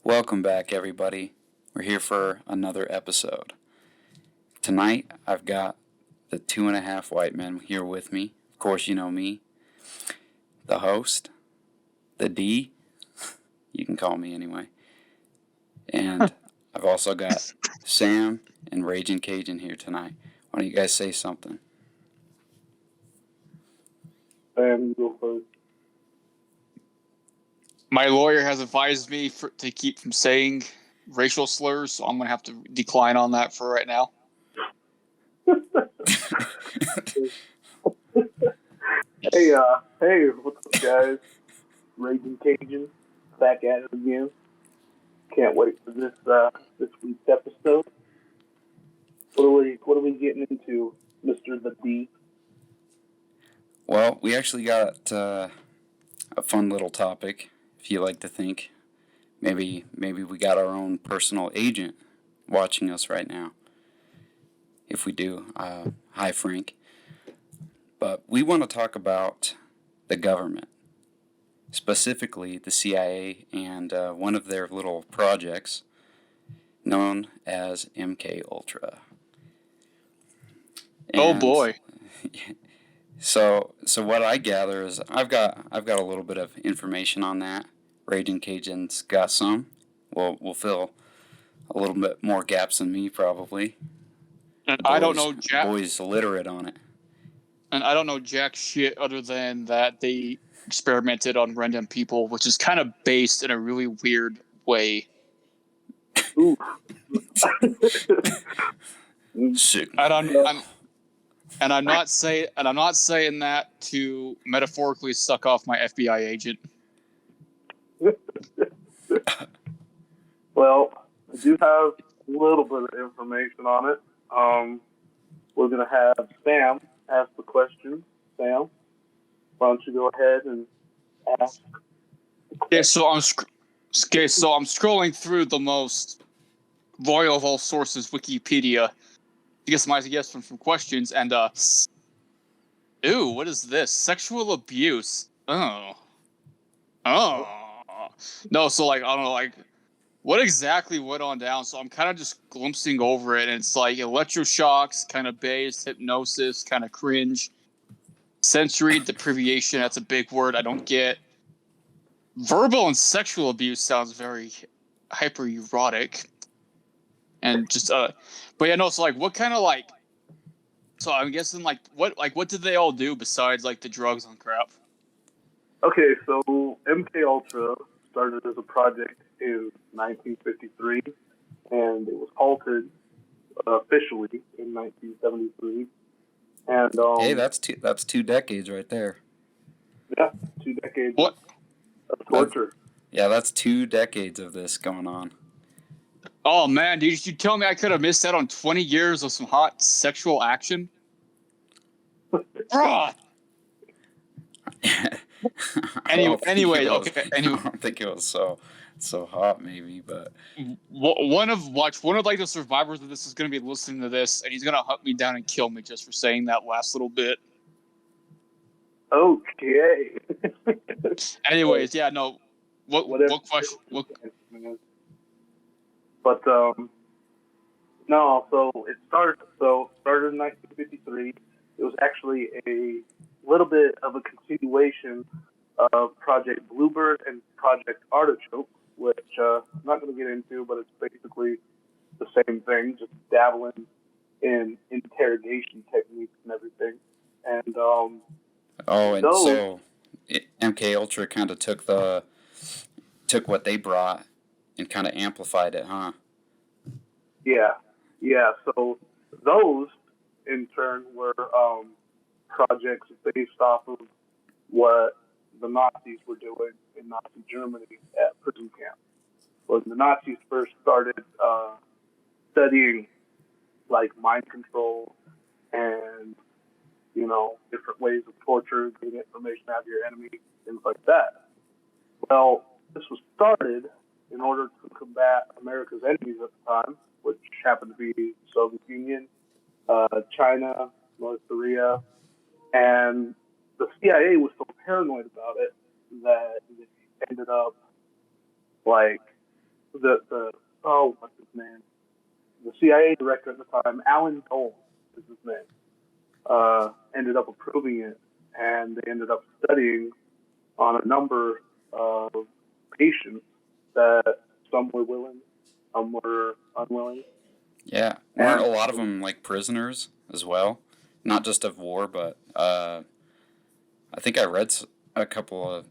Welcome back, everybody. We're here for another episode. Tonight, I've got the two and a half white men here with me. Of course, you know me, the host, the D. You can call me anyway. And I've also got Sam and Raging Cajun here tonight. Why don't you guys say something? Sam, you go first. My lawyer has advised me to keep from saying racial slurs, so I'm going to have to decline on that for right now. Hey, what's up, guys? Raging Cajun, back at it again. Can't wait for this week's episode. What are we getting into, Mister the D? Well, we actually got a fun little topic, if you like to think. Maybe we got our own personal agent watching us right now. If we do, hi Frank. But we want to talk about the government, specifically the CIA and one of their little projects known as MK Ultra. Oh boy! So what I gather is I've got a little bit of information on that. Raging Cajun's got some. We'll fill a little bit more gaps than me probably. And I don't know jack. Boys literate on it. And I don't know jack shit other than that they experimented on random people, which is kind of based in a really weird way. Ooh. And I'm not saying that to metaphorically suck off my FBI agent. Well, I do have a little bit of information on it. We're gonna have Sam ask the question. Sam, why don't you go ahead and ask? Okay, so I'm scrolling through the most royal of all sources, Wikipedia, to get some ideas from questions, and ooh, what is this? Sexual abuse. Oh. No, so I don't know, what exactly went on down? So I'm kind of just glimpsing over it, and it's like electroshocks, kind of based, hypnosis, kind of cringe, sensory deprivation. That's a big word I don't get. Verbal and sexual abuse sounds very hyper erotic, and just but yeah, no. So what kind of So I'm guessing what did they all do besides the drugs and crap? Okay, so MK Ultra started as a project in 1953, and it was halted officially in 1973. And hey, that's 2 decades right there. Yeah, 2 decades. What? Of torture. That's 2 decades of this going on. Oh man, dude! You tell me I could have missed out on 20 years of some hot sexual action? Anyway, okay. I don't think it was so hot, maybe, but one of the survivors of this is going to be listening to this, and he's going to hunt me down and kill me just for saying that last little bit. Okay. Anyways, yeah, no. What question? But no. So it started in 1953. It was actually a little bit of a continuation of Project Bluebird and Project Artichoke, which I'm not going to get into, but it's basically the same thing, just dabbling in interrogation techniques and everything. And so MK Ultra kind of took what they brought and kind of amplified it, huh? Yeah. So those in turn were projects based off of what the Nazis were doing in Nazi Germany at prison camps. When the Nazis first started studying mind control and different ways of torture, getting information out of your enemy, things like that. Well, this was started in order to combat America's enemies at the time, which happened to be the Soviet Union, China, North Korea, and the CIA was so paranoid about it that it ended up what's his name? The CIA director at the time, Alan Dole is his name, ended up approving it, and they ended up studying on a number of patients that some were willing, some were unwilling. Yeah, weren't And a lot of them like prisoners as well? Not just of war, but I think I read a couple of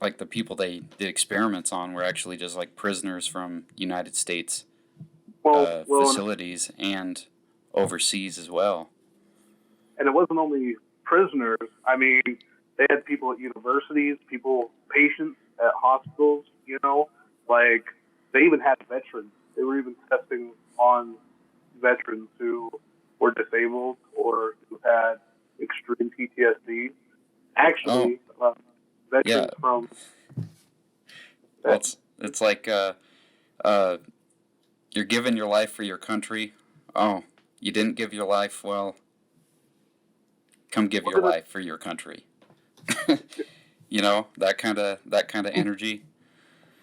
like the people they did experiments on were actually just like prisoners from United States well, facilities and overseas as well. and it wasn't only prisoners. I mean, they had people at universities, patients at hospitals. Like they even had veterans. They were even testing on veterans who were disabled or who had extreme PTSD. Actually, veterans Yeah. from Well, it's like you're giving your life for your country. Oh, you didn't give your life. Well, come give your life for your country. That kind of energy.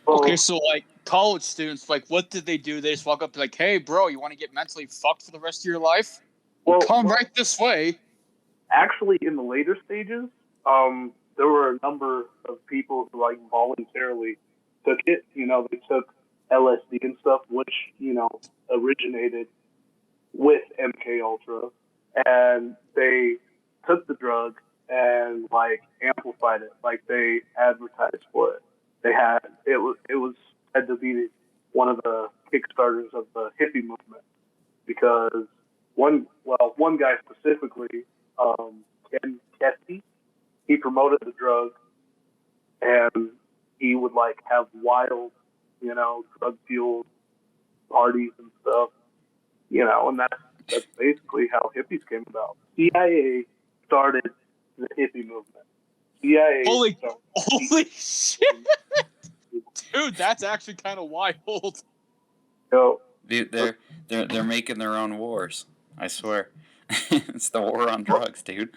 Okay, so like college students, like what did they do? They just walk up to like, hey, bro, you want to get mentally fucked for the rest of your life? Come right this way. Actually, in the later stages, there were a number of people who like voluntarily took it. They took LSD and stuff, which originated with MK Ultra, and they took the drug and like amplified it, like they advertised for it. It was said to be one of the kickstarters of the hippie movement because one guy specifically, Ken Kesey, he promoted the drug and he would like have wild, drug fueled parties and stuff, and that's basically how hippies came about. CIA started the hippie movement. CIA. Holy shit, dude! That's actually kind of wild. Dude, they're making their own wars. I swear, it's the war on drugs, dude.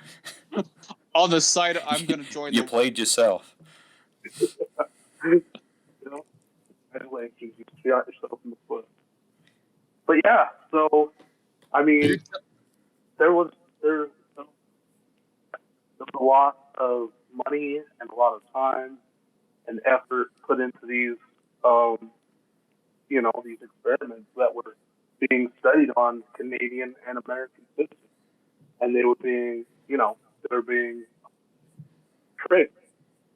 On the side, I'm gonna join. You played yourself. Congratulations, you shot yourself in the foot. But yeah, so I mean, there was a lot of money and a lot of time and effort put into these, these experiments that were being studied on Canadian and American citizens, and they were being tricked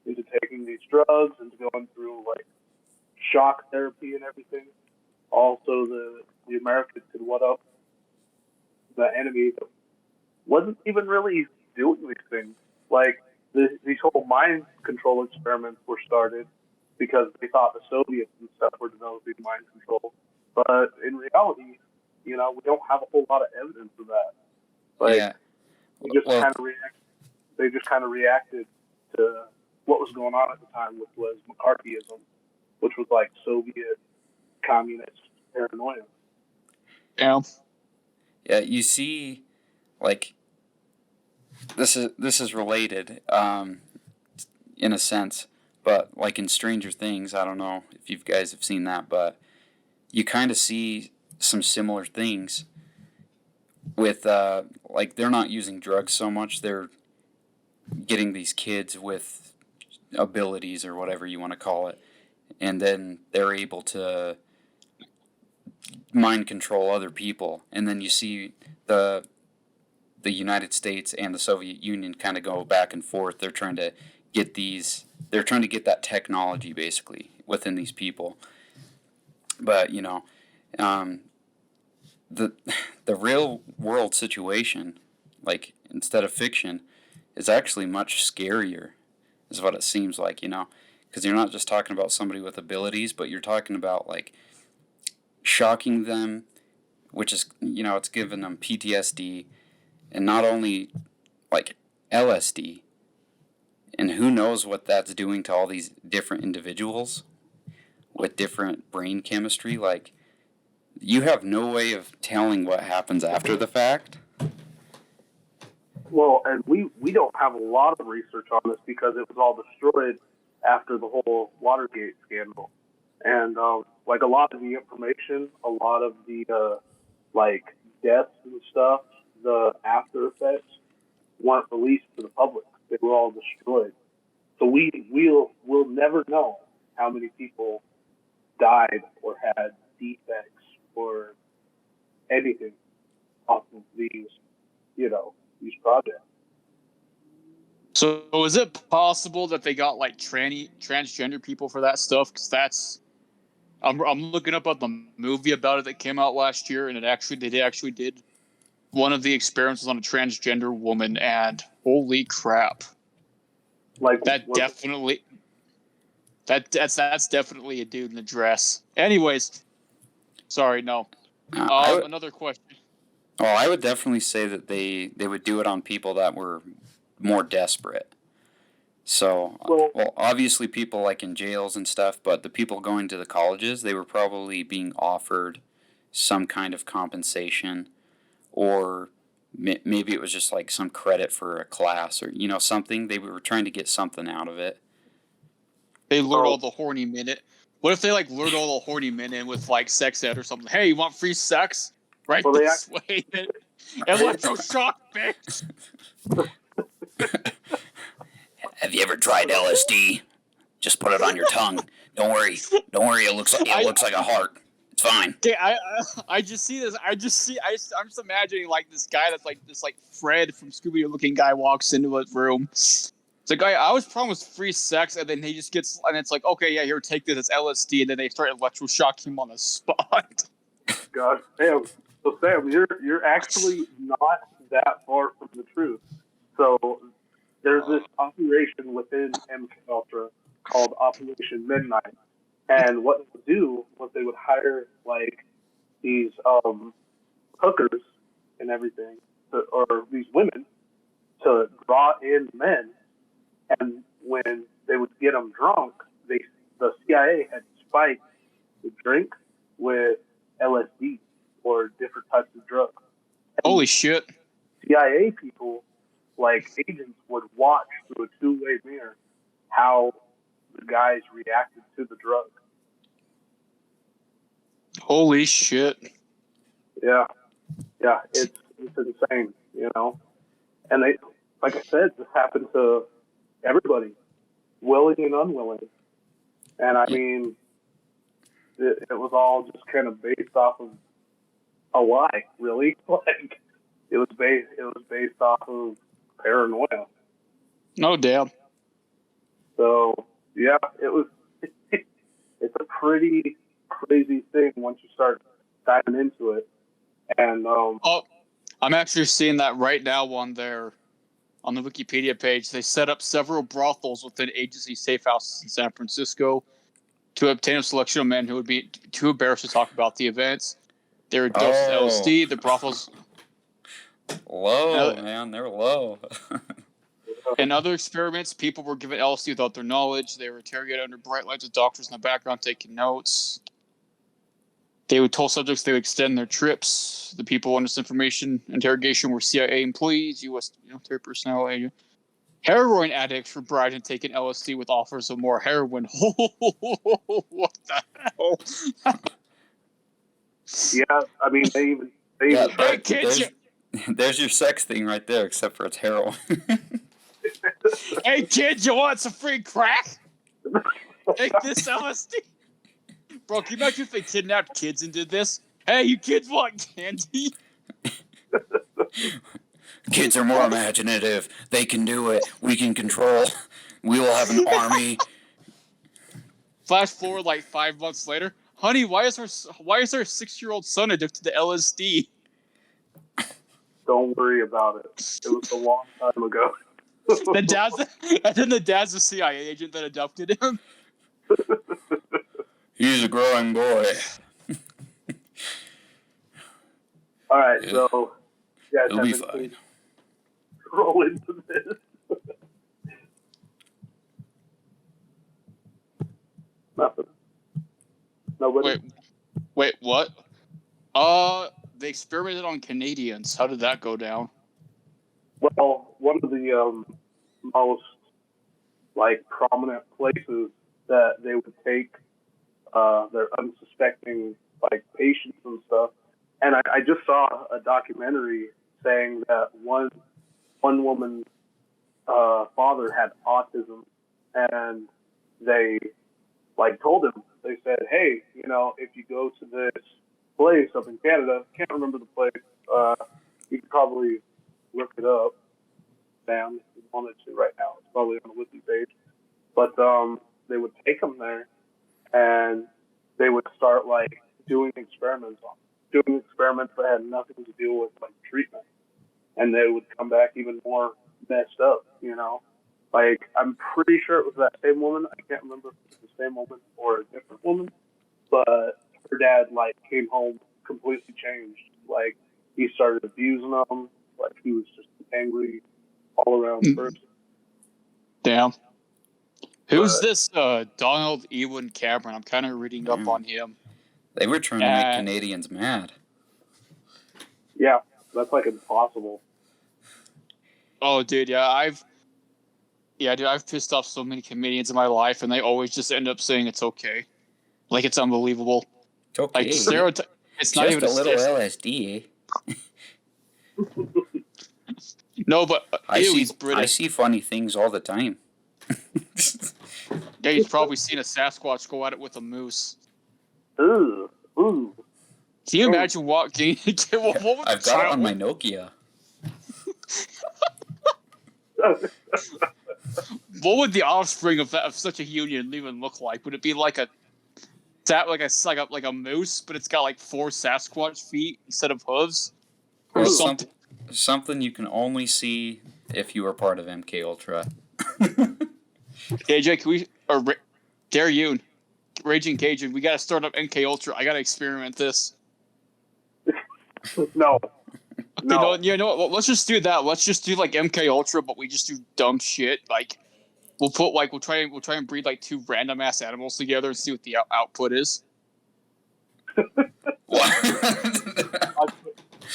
into taking these drugs and going through like shock therapy and everything. Also, the Americans could what up the enemy that wasn't even really doing these things. Like these whole mind control experiments were started because they thought the Soviets and stuff were developing mind control. But in reality, we don't have a whole lot of evidence of that. Like, yeah. They just kind of reacted to what was going on at the time, which was McCarthyism, which was like Soviet communist paranoia. Yeah. Yeah, you see, like, this is related, in a sense, but like in Stranger Things, I don't know if you guys have seen that, but you kind of see some similar things with, like, they're not using drugs so much, they're getting these kids with abilities or whatever you want to call it, and then they're able to mind control other people, and then you see the United States and the Soviet Union kind of go back and forth. They're trying to get that technology basically within these people. But the real world situation, like instead of fiction, is actually much scarier, is what it seems like. Because you're not just talking about somebody with abilities, but you're talking about like shocking them, which is it's giving them PTSD. And not only like LSD, and who knows what that's doing to all these different individuals with different brain chemistry. Like, you have no way of telling what happens after the fact. Well, and we don't have a lot of research on this because it was all destroyed after the whole Watergate scandal. And like a lot of the information, a lot of the like deaths and stuff, the after effects weren't released to the public. They were all destroyed. So we'll never know how many people died or had defects or anything off of these, these projects. So is it possible that they got like transgender people for that stuff? Because I'm looking up at the movie about it that came out last year, and they actually did one of the experiments was on a transgender woman, and holy crap! Like That's definitely a dude in a dress. Anyways, sorry, no. Another question. Well, I would definitely say that they would do it on people that were more desperate. So, well, obviously people like in jails and stuff, but the people going to the colleges, they were probably being offered some kind of compensation, or maybe it was just like some credit for a class, or something. They were trying to get something out of it. They lured all the horny men in. What if they like lured all the horny men in with like sex ed or something? Hey, you want free sex? Right this way. Electroshock, bitch. Have you ever tried LSD? Just put it on your tongue. Don't worry. It looks like a heart. It's fine. Okay, I just see this. I'm just imagining like this guy that's like this like Fred from Scooby-Doo looking guy walks into a room. It's like, I was promised free sex, and then he just gets, and it's like, okay, yeah, here, take this, it's LSD, and then they start electroshocking him on the spot. God damn. So Sam, you're actually not that far from the truth. So there's this operation within MK Ultra called Operation Midnight, and what they would do was they would hire like these hookers and everything, or these women, to draw in men, and when they would get them drunk, the CIA had spiked the drink with LSD or different types of drugs. And holy shit. CIA people, like agents, would watch through a two-way mirror how the guys reacted to the drug. Holy shit. Yeah, it's insane, And they, like I said, this happened to everybody, willing and unwilling. And I mean, it was all just kind of based off of a lie, really. Like it was based off of paranoia. No doubt. So yeah, it was. It's a pretty crazy thing once you start diving into it. And I'm actually seeing that right now on the Wikipedia page. They set up several brothels within agency safe houses in San Francisco to obtain a selection of men who would be too embarrassed to talk about the events. They were dosed with LSD. The brothels low, man. They're low. In other experiments, people were given LSD without their knowledge. They were interrogated under bright lights with doctors in the background taking notes. They would tell subjects they would extend their trips. The people on this interrogation were CIA employees, U.S. military personnel, heroin addicts were bribed and taken LSD with offers of more heroin. What the hell? Yeah, I mean they even tried. There's your sex thing right there, except for it's heroin. Hey kids, you want some free crack? Take this LSD. Bro, can you imagine if they kidnapped kids and did this? Hey, you kids want candy? Kids are more imaginative. They can do it. We can control. We will have an army. Flash forward like 5 months later. Honey, why is our 6-year-old son addicted to LSD? Don't worry about it. It was a long time ago. The dad's a CIA agent that adopted him. He's a growing boy. All right, yeah. So yeah, it'll be fine. Roll into this. Nothing. Nobody. Wait, what? They experimented on Canadians. How did that go down? Well, one of the most prominent places that they would take their unsuspecting like patients and stuff. And I just saw a documentary saying that one woman's father had autism, and they like told him, they said, hey, you know, if you go to this place up in Canada, can't remember the place, you could probably look it up, Sam, if you wanted to right now. It's probably on the wiki page. But they would take him there, and they would start like doing experiments that had nothing to do with like treatment, and they would come back even more messed up, you know. Like, I'm pretty sure it was that same woman. I can't remember if it was the same woman or a different woman, but her dad like came home completely changed. Like, he started abusing them. Like, he was just angry all around person. Damn. Who's But- this Donald Ewan Cameron? I'm kind of reading up on him. They were trying to make Canadians mad. Yeah, that's like impossible. Oh, dude, yeah, I've pissed off so many comedians in my life, and they always just end up saying it's okay, like it's unbelievable. It's okay. Like the stereotype, it's not Just even a little LSD. No, but he's I British. see funny things all the time. Yeah, he's probably seen a Sasquatch go at it with a moose. Ooh. Can you imagine walking? What would I've got it on my Nokia. What would the offspring of such a union even look like? Would it be like a moose, but it's got like 4 Sasquatch feet instead of hooves, or Well, something? Something you can only see if you are part of MK Ultra. AJ, can we dare you, Raging Cajun? We gotta start up MK Ultra. I gotta experiment this. No. No. You know what? Let's just do that. Let's just do like MK Ultra, but we just do dumb shit. Like we'll try and breed like 2 random ass animals together and see what the output is. What?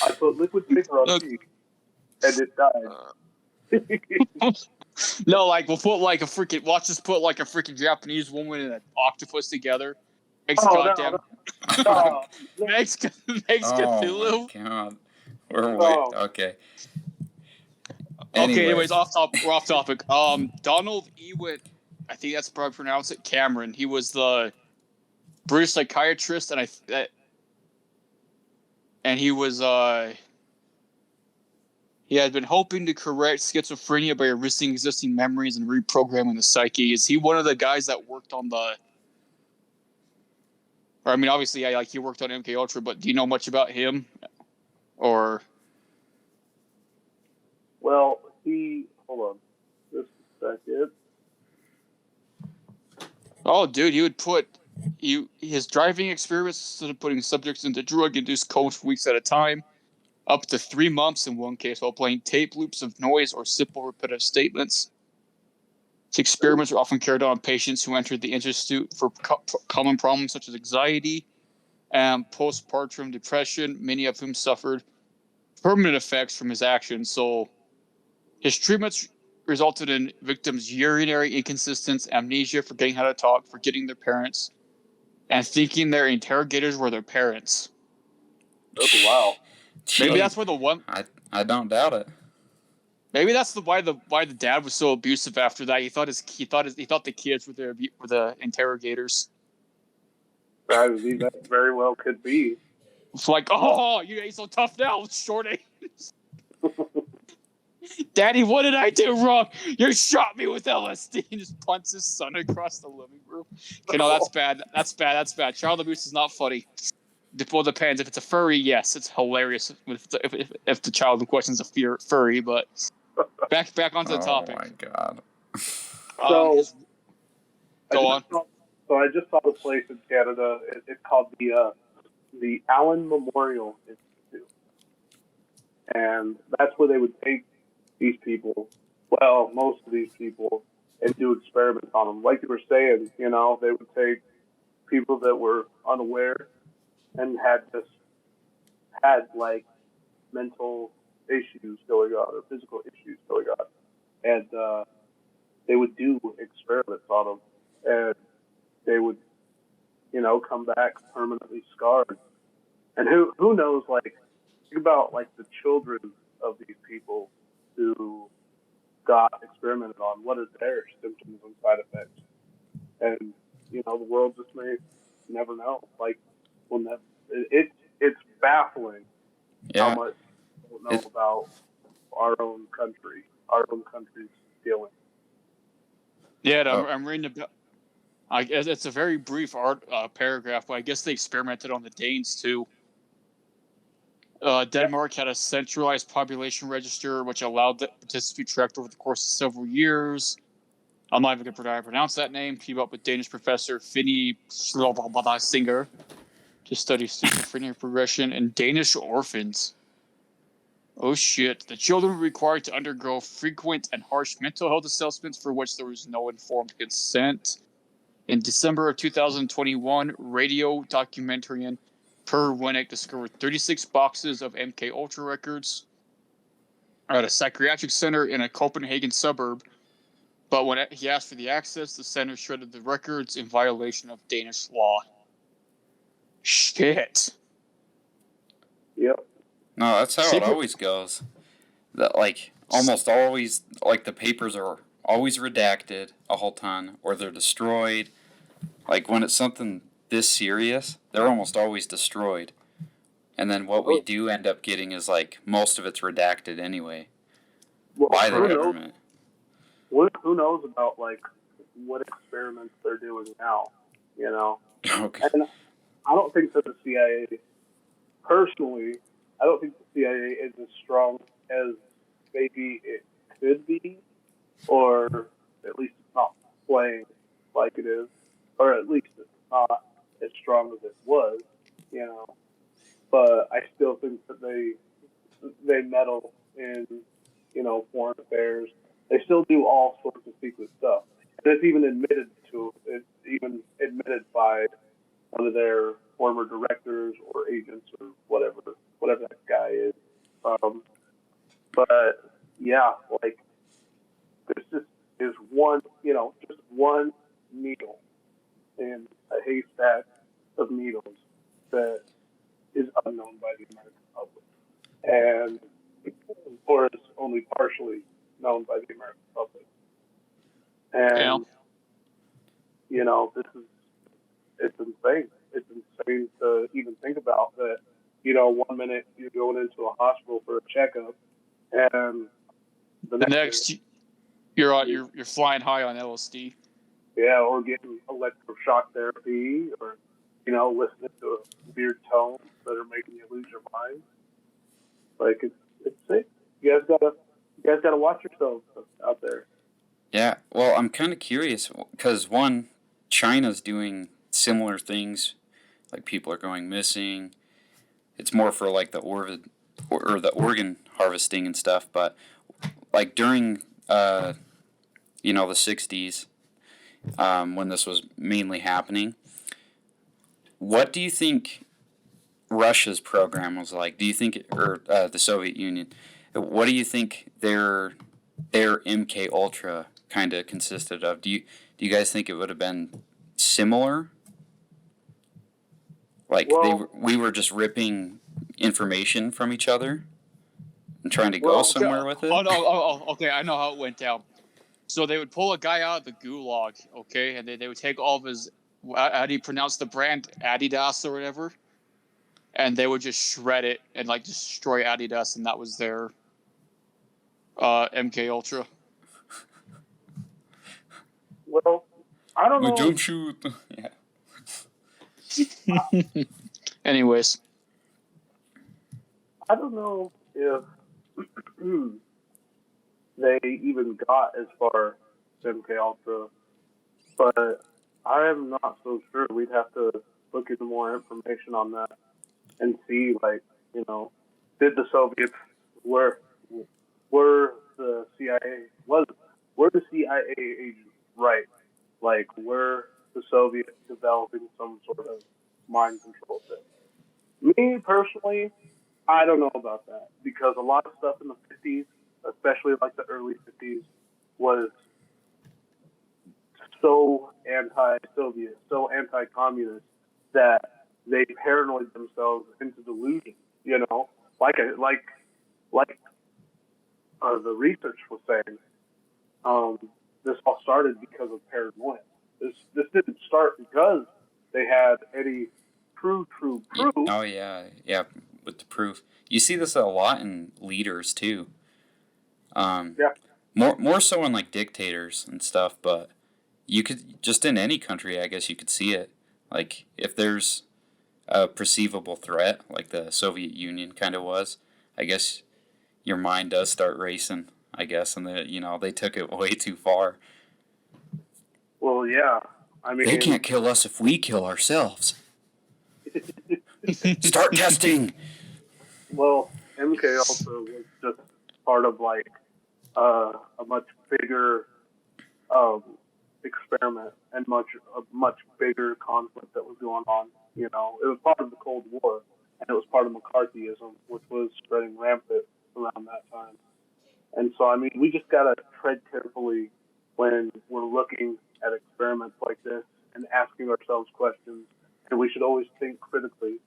I put liquid finger on pee, and it died. No, like we'll put like a freaking. Watch us put like a freaking Japanese woman and an octopus together. Makes goddamn. No. Makes Cthulhu. Oh my god. Okay. Okay, anyways, we're off topic. Donald Ewan, I think that's probably pronounced it, Cameron. He was the British psychiatrist, and he was he had been hoping to correct schizophrenia by erasing existing memories and reprogramming the psyche. Is he one of the guys that worked on the? Or I mean, obviously, yeah, like he worked on MK Ultra, but do you know much about him? Or Well, hold on, just a second. oh, dude, he would put his driving experiments instead of putting subjects into drug-induced comas for weeks at a time, up to 3 months in one case, while playing tape loops of noise or simple repetitive statements. His experiments were often carried out on patients who entered the institute for common problems such as anxiety and postpartum depression, many of whom suffered permanent effects from his actions. So his treatments resulted in victims' urinary inconsistence, amnesia, forgetting how to talk, forgetting their parents, and thinking their interrogators were their parents. Oh, wow. Maybe that's why the one. I don't doubt it. Maybe that's why the dad was so abusive after that. He thought the kids were the interrogators. That very well could be. It's like, oh, you ain't so tough now, short A. Daddy, what did I do wrong? You shot me with LSD and just punts his son across the living room. Okay, no, that's bad. That's bad. Child abuse is not funny. Well, depends. If it's a furry, yes, it's hilarious. If the child in question is a furry, but back onto the topic. Oh my god. So, go on. So I just saw the place in Canada. It's called the Allen Memorial Institute, and that's where they would take these people. Well, most of these people, and do experiments on them. Like you were saying, you know, they would take people that were unaware and had like mental issues going on or physical issues going on, and they would do experiments on them, and they would come back permanently scarred. And who knows? Like, think about like the children of these people who got experimented on. What are their symptoms and side effects? And the world just may never know. Like, we'll never. It's baffling how Yeah. much we don't know about our own country's feelings. Yeah, Oh, I'm reading about. I guess it's a very brief paragraph, but I guess they experimented on the Danes too. Denmark had a centralized population register, which allowed the participants to be tracked over the course of several years. I'm not even going to pronounce that name. Keep up with Danish professor Finny Singer to study schizophrenia progression in Danish orphans. Oh shit. The children were required to undergo frequent and harsh mental health assessments for which there was no informed consent. In December of 2021, radio documentarian Per Winnick discovered 36 boxes of MK Ultra records at a psychiatric center in a Copenhagen suburb. But when he asked for the access, the center shredded the records in violation of Danish law. Shit. Yep. no, that's how it Secret- always goes. That like almost always like the papers are always redacted a whole ton or they're destroyed. Like when it's something this serious, they're almost always destroyed. And then what we do end up getting is like most of it's redacted anyway Well, by the who knows? government. Who knows about like what experiments they're doing now? Okay. And I don't think that the CIA, personally, I don't think the CIA is as strong as maybe it could be, or at least it's not playing like it is, or at least it's not as strong as it was, But I still think that they meddle in, foreign affairs. They still do all sorts of secret stuff, and it's even admitted to. It's even admitted by one of their former directors or agents or whatever that guy is. But yeah, like this just is one, just one needle in a haystack of needles that is unknown by the American public, and or is only partially known by the American public. And this is it's insane. It's insane to even think about that. 1 minute you're going into a hospital for a checkup, and the next you're flying high on LSD. Yeah, or getting electroshock therapy, or listening to weird tones that are making you lose your mind. Like it's sick. You guys gotta watch yourselves out there. Yeah, well, I'm kind of curious because one, China's doing similar things, like people are going missing. It's more for like the the organ harvesting and stuff, but like during the 60s, when this was mainly happening, what do you think Russia's program was like? Do you think, or the Soviet Union? What do you think their MK Ultra kind of consisted of? Do you guys think it would have been similar? Like we were just ripping information from each other and trying to go somewhere with it? Okay, I know how it went down. So they would pull a guy out of the gulag, okay, and they would take all of his, how do you pronounce the brand, Adidas or whatever, and they would just shred it and like destroy Adidas, and that was their MK Ultra. Well, I don't know. Jump shoot. Yeah. Anyways, I don't know if they even got as far as MK Ultra, but I am not so sure. We'd have to look into more information on that and see, like, did the Soviets were the CIA were the CIA agents right? Like, were the Soviets developing some sort of mind control thing? Me personally, I don't know about that, because a lot of stuff in the 50s, especially like the early 50s, was so anti-Soviet, so anti-communist, that they paranoid themselves into delusion. You know, like the research was saying, this all started because of paranoia. This didn't start because they had any true proof. Oh yeah, with the proof. You see this a lot in leaders too. Yeah. More so in like dictators and stuff, but you could just in any country, I guess you could see it. Like if there's a perceivable threat, like the Soviet Union kind of was, I guess your mind does start racing. I guess, and they took it way too far. Well, yeah. I mean, They can't kill us if we kill ourselves. Start testing. Well, MK Ultra was just part of like a much bigger experiment and a much bigger conflict that was going on. You know, it was part of the Cold War, and it was part of McCarthyism, which was spreading rampant around that time. And so, I mean, we just gotta tread carefully when we're looking at experiments like this and asking ourselves questions. And we should always think critically,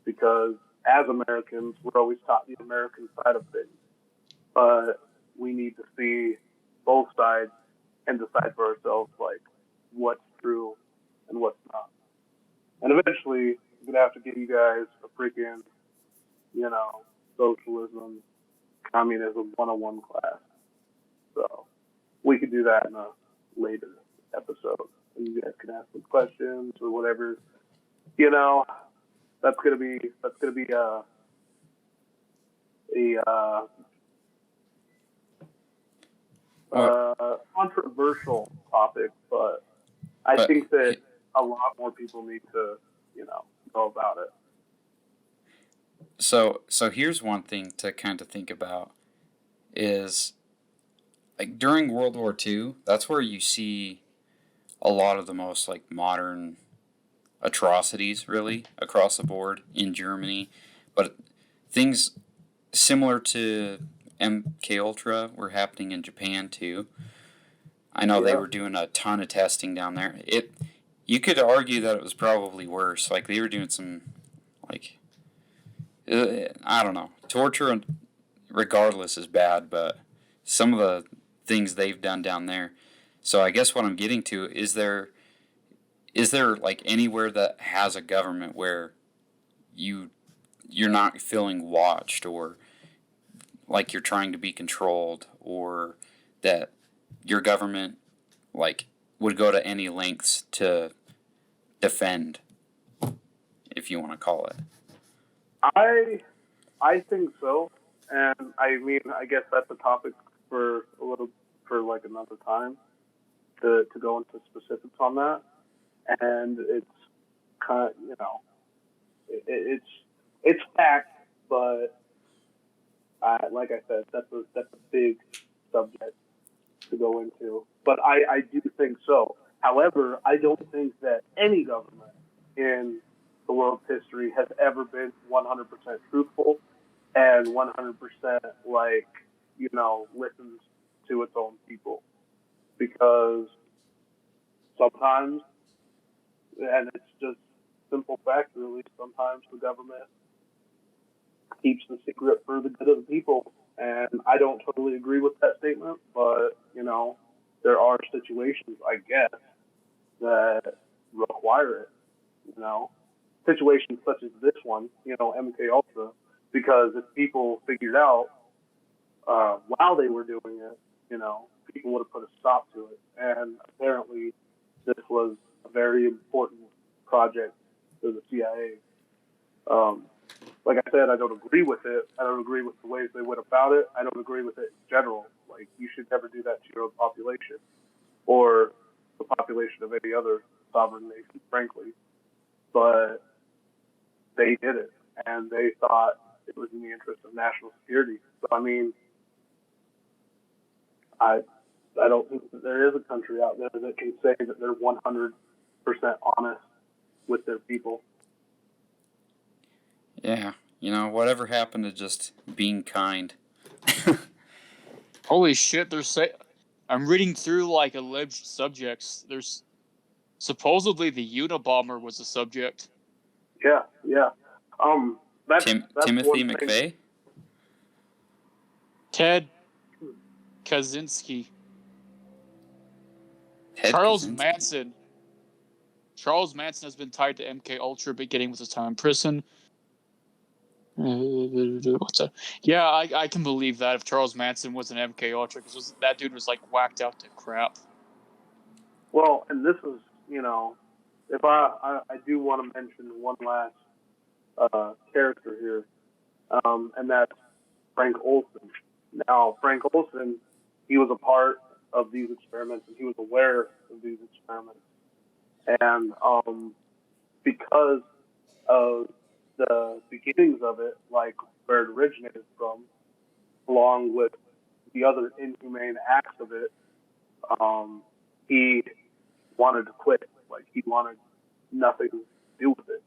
because as Americans, we're always taught the American side of things. But we need to see both sides and decide for ourselves, like, what's true and what's not. And eventually, I'm going to have to give you guys a freaking, socialism, communism 101 class. So we could do that in a later episode. And you guys can ask some questions or whatever. That's gonna be a controversial topic, but I think that a lot more people need to, know about it. So here's one thing to kind of think about is like during World War II, that's where you see a lot of the most like modern atrocities really across the board in Germany, but things similar to MK Ultra were happening in Japan too. I know they were doing a ton of testing down there. You could argue that it was probably worse. Like they were doing some like I don't know. Torture regardless is bad, but some of the things they've done down there. So I guess what I'm getting to is there like anywhere that has a government where you're not feeling watched or like you're trying to be controlled or that your government like would go to any lengths to defend, if you want to call it? I think so, and I mean I guess that's a topic for like another time to go into specifics on that. And it's kind of, it's fact, but like I said, that's a big subject to go into. But I do think so. However, I don't think that any government in the world's history has ever been 100% truthful and 100% listens to its own people, because sometimes, and it's just simple fact really, sometimes the government keeps the secret for the good of the people. And I don't totally agree with that statement, but, there are situations, I guess, that require it, situations such as this one, MK Ultra, because if people figured out while they were doing it, people would have put a stop to it. And apparently this was a very important project for the CIA. Like I said, I don't agree with it. I don't agree with the ways they went about it. I don't agree with it in general. Like, you should never do that to your own population or the population of any other sovereign nation, frankly. But they did it, and they thought it was in the interest of national security. So, I mean, I don't think that there is a country out there that can say that they're 100% honest with their people. Yeah, whatever happened to just being kind? Holy shit! I'm reading through like alleged subjects. There's supposedly the Unabomber was a subject. Yeah, yeah. That's Timothy one thing. McVeigh? Ted Kaczynski. Ted Charles Kaczynski? Manson. Charles Manson has been tied to MK Ultra, beginning with his time in prison. What's that? Yeah, I can believe that if Charles Manson was an MK Ultra, because that dude was like whacked out to crap. Well, and this is, if I do want to mention one last character here, and that's Frank Olson. Now, Frank Olson, he was a part of these experiments, and he was aware of these experiments. And because of the beginnings of it, like where it originated from, along with the other inhumane acts of it, he wanted to quit. Like, he wanted nothing to do with it.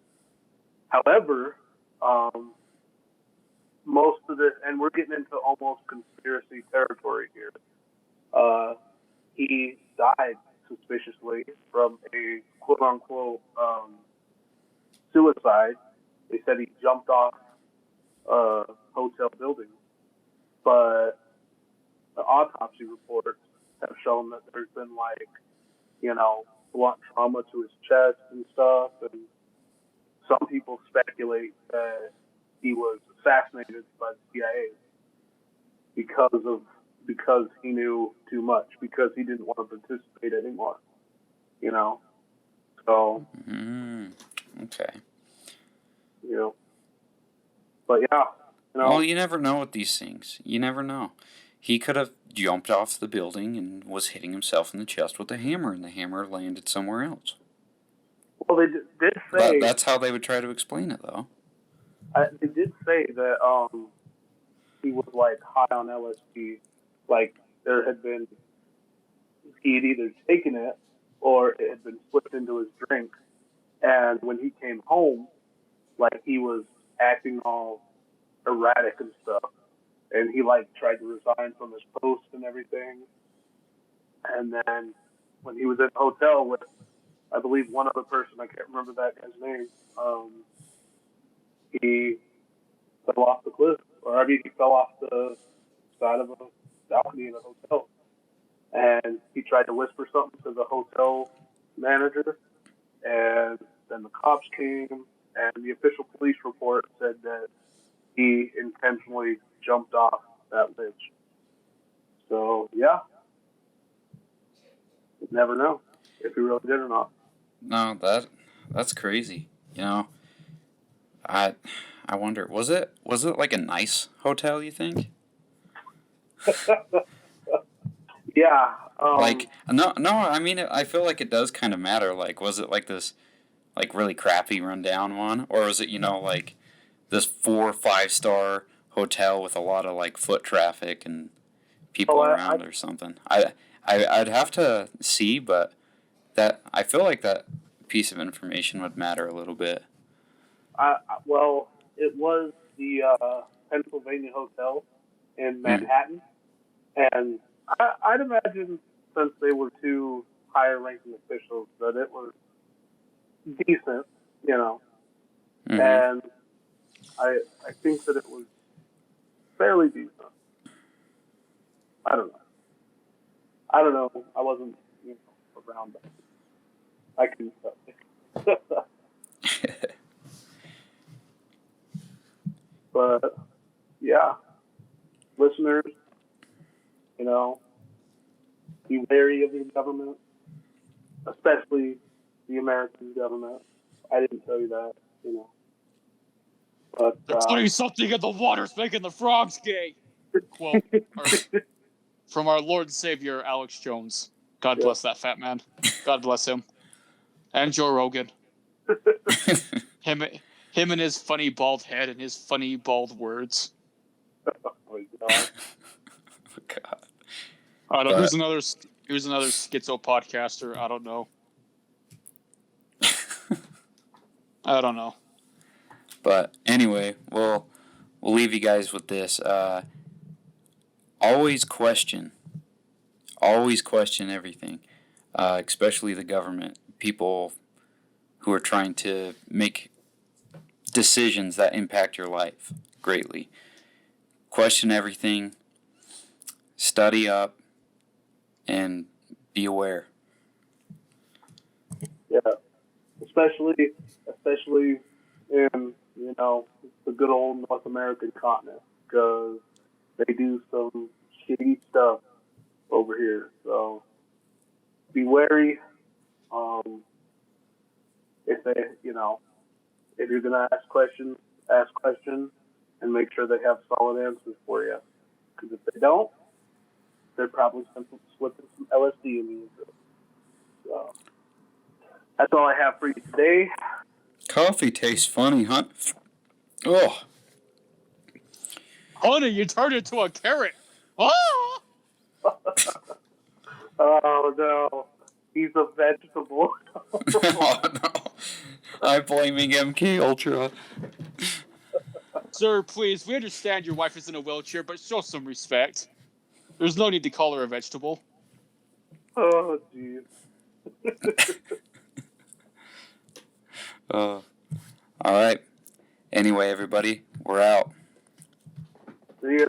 However, most of this, and we're getting into almost conspiracy territory here, he died suspiciously from a quote-unquote suicide. They said he jumped off a hotel building, but the autopsy reports have shown that there's been blunt trauma to his chest and stuff, and some people speculate that he was assassinated by the CIA because he knew too much, because he didn't want to participate anymore. So Okay. But yeah, Well, you never know with these things. You never know. He could have jumped off the building and was hitting himself in the chest with a hammer, and the hammer landed somewhere else. Well, they did say That's how they would try to explain it, though. they did say that he was like high on LSD, like there had been, he had either taken it or it had been slipped into his drink, and when he came home, like he was acting all erratic and stuff, and he like tried to resign from his post and everything, and then when he was in the hotel with, I believe, one other person, I can't remember that guy's name, he fell off the cliff, he fell off the side of a balcony in a hotel, and he tried to whisper something to the hotel manager, and then the cops came, and the official police report said that he intentionally jumped off that ledge. So yeah, you never know if he really did or not. No, that's crazy. I wonder, was it like a nice hotel, you think? Yeah. No, I mean, I feel like it does kind of matter. Like, was it like this, like, really crappy rundown one? Or was it, like this 4 or 5-star hotel with a lot of, like, foot traffic and people around or something? I'd have to see, but I feel like that piece of information would matter a little bit. Well, it was the Pennsylvania Hotel in Manhattan, and I'd imagine, since they were two higher-ranking officials, that it was decent, Mm-hmm. and I think that it was fairly decent. I don't know. I wasn't around that. I can tell. But yeah, listeners, be wary of the government, especially the American government. I didn't tell you that, But There's doing something in the water's making the frogs gay. Quote from our Lord and Savior Alex Jones. God bless that fat man. God bless him. And Joe Rogan. Him and his funny bald head and his funny bald words. Oh my God. God. I don't know. Who's another schizo podcaster? I don't know. I don't know. But anyway, we'll leave you guys with this. Always question everything, especially the government. People who are trying to make decisions that impact your life greatly. Question everything, study up, and be aware. Yeah, especially in the good old North American continent, because they do some shady stuff over here. So be wary. If they, if you're gonna ask questions, and make sure they have solid answers for you. Because if they don't, they're probably slipping some LSD in you. So that's all I have for you today. Coffee tastes funny, huh? Oh, Honey, you turned into a carrot. Oh! Oh no, he's a vegetable. oh no. I'm blaming MK Ultra. Sir, please, we understand your wife is in a wheelchair, but show some respect. There's no need to call her a vegetable. Oh jeez. All right. Anyway, everybody, we're out. See ya.